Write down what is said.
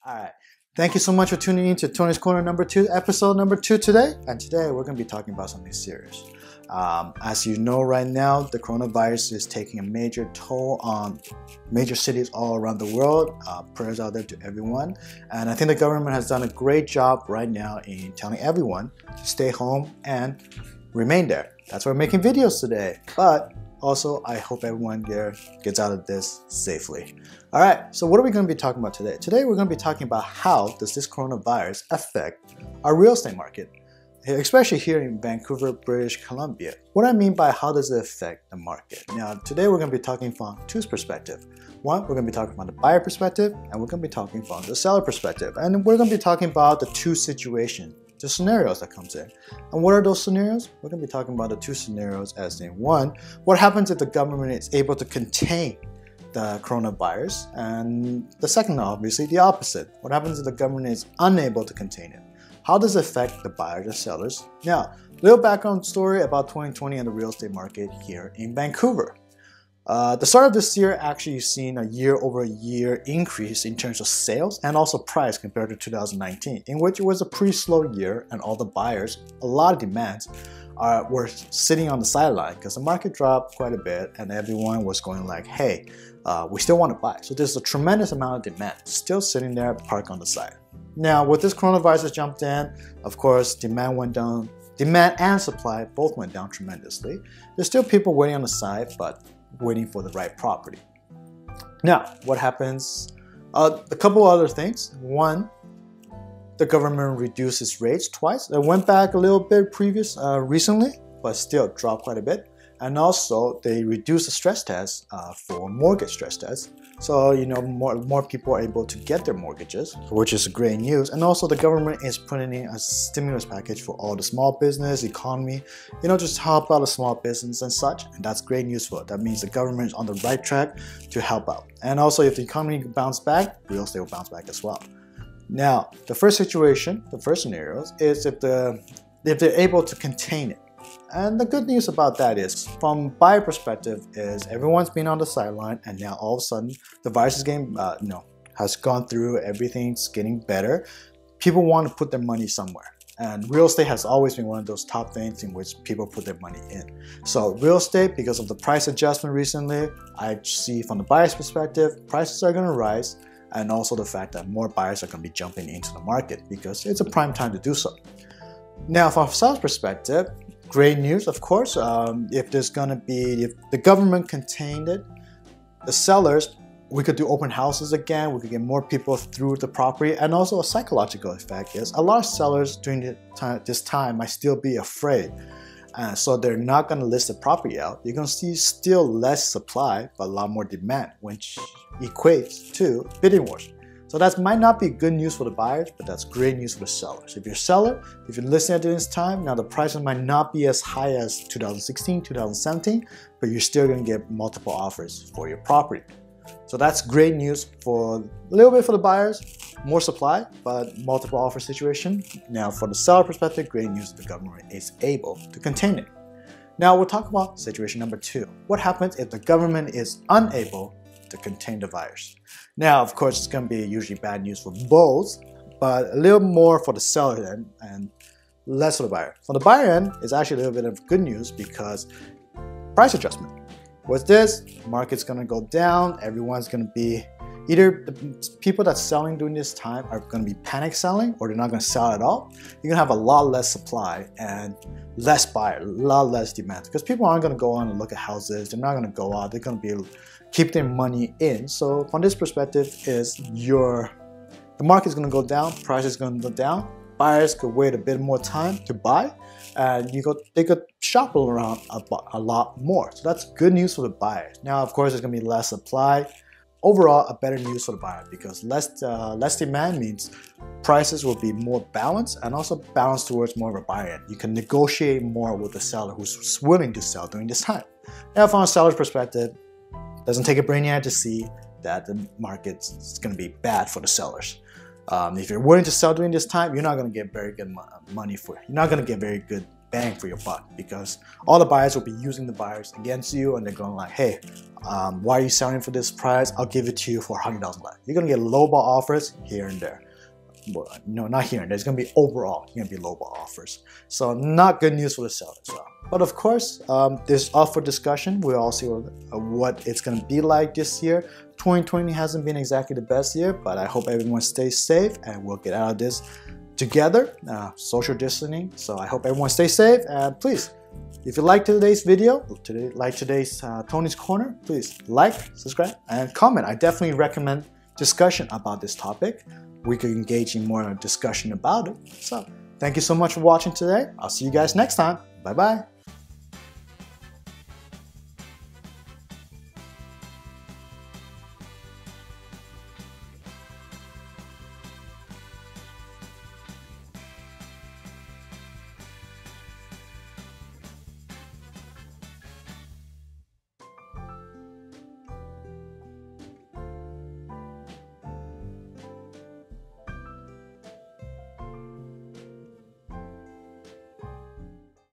All right. Thank you so much for tuning in to Tony's Corner number 2, episode number 2 today. And today we're going to be talking about something serious. As you know right now, the coronavirus is taking a major toll on major cities all around the world. Prayers out there to everyone. And I think the government has done a great job right now in telling everyone to stay home and remain there. That's why we're making videos today. But also, I hope everyone there gets out of this safely. All right, so what are we going to be talking about today? Today, we're going to be talking about how does this coronavirus affect our real estate market, especially here in Vancouver, British Columbia. What I mean by how does it affect the market? Now, today we're going to be talking from two perspectives. One, we're going to be talking from the buyer perspective, and we're going to be talking from the seller perspective. And we're going to be talking about the two situations, the scenarios that comes in. And what are those scenarios? We're going to be talking about the two scenarios as in one, what happens if the government is able to contain the coronavirus? And the second, obviously, the opposite. What happens if the government is unable to contain it? How does it affect the buyers and sellers? Now, little background story about 2020 and the real estate market here in Vancouver. The start of this year, actually, you've seen a year-over-year increase in terms of sales and also price compared to 2019, in which it was a pretty slow year and all the buyers, a lot of demands, were sitting on the sideline because the market dropped quite a bit and everyone was going like, hey, we still want to buy. So there's a tremendous amount of demand still sitting there parked on the side. Now, with this coronavirus jumped in, of course, demand went down. Demand and supply both went down tremendously. There's still people waiting on the side, but waiting for the right property. Now, what happens? A couple other things. One, the government reduced its rates twice. It went back a little bit recently, but still dropped quite a bit. And also, they reduced the stress test for mortgage stress tests. So, you know, more people are able to get their mortgages, which is great news. And also, the government is putting in a stimulus package for all the small business, economy, you know, just help out the small business and such. And that's great news for it. That means the government is on the right track to help out. And also, if the economy bounces back, real estate will bounce back as well. Now, the first situation, the first scenario is if they're able to contain it. And the good news about that is, from buyer perspective, is everyone's been on the sideline, and now all of a sudden the virus is getting, has gone through. Everything's getting better. People want to put their money somewhere, and real estate has always been one of those top things in which people put their money in. So real estate, because of the price adjustment recently, I see from the buyer's perspective, prices are going to rise, and also the fact that more buyers are going to be jumping into the market because it's a prime time to do so. Now, from a seller's perspective, great news, of course. If the government contained it, the sellers, we could do open houses again. We could get more people through the property. And also a psychological effect is a lot of sellers during this time might still be afraid. So they're not going to list the property out. You're going to see still less supply, but a lot more demand, which equates to bidding wars. So that might not be good news for the buyers, but that's great news for the sellers. If you're a seller, if you're listening at this time, now the prices might not be as high as 2016, 2017, but you're still going to get multiple offers for your property. So that's great news for a little bit for the buyers, more supply, but multiple offer situation. Now for the seller perspective, great news the government is able to contain it. Now we'll talk about situation number 2. What happens if the government is unable to contain the virus? Now, of course, it's going to be usually bad news for both, but a little more for the seller end and less for the buyer. For the buyer end, it's actually a little bit of good news because price adjustment. With this, the market's going to go down. Everyone's going to be either the people that's selling during this time are going to be panic selling, or they're not going to sell at all. You're going to have a lot less supply and less buyer, a lot less demand, because people aren't going to go on and look at houses. They're not going to go out. They're going to be keep their money in. So from this perspective is the market is going to go down, price is going to go down, buyers could wait a bit more time to buy, and they could shop around a lot more. So that's good news for the buyers. Now, of course, there's going to be less supply. Overall, a better news for the buyer because less demand means prices will be more balanced and also balanced towards more of a buyer. You can negotiate more with the seller who's willing to sell during this time. Now, from a seller's perspective, doesn't take a brainiac to see that the market's going to be bad for the sellers. If you're willing to sell during this time, you're not going to get very good money for it. You're not going to get very good bang for your buck, because all the buyers will be using the buyers against you, and they're going like, hey, why are you selling for this price? I'll give it to you for $100 less. You're gonna get lowball offers here and there. Well, no, not here and there. It's gonna be overall, you're gonna be lowball offers. So not good news for the sellers. But of course, this is up for discussion. We'll all see what it's gonna be like this year. 2020 hasn't been exactly the best year, but I hope everyone stays safe and we'll get out of this together. Social distancing. So I hope everyone stays safe, and please, if you like today's video, today's Tony's Corner, please like, subscribe, and comment. I definitely recommend discussion about this topic. We could engage in more discussion about it. So thank you so much for watching today. I'll see you guys next time. Bye bye.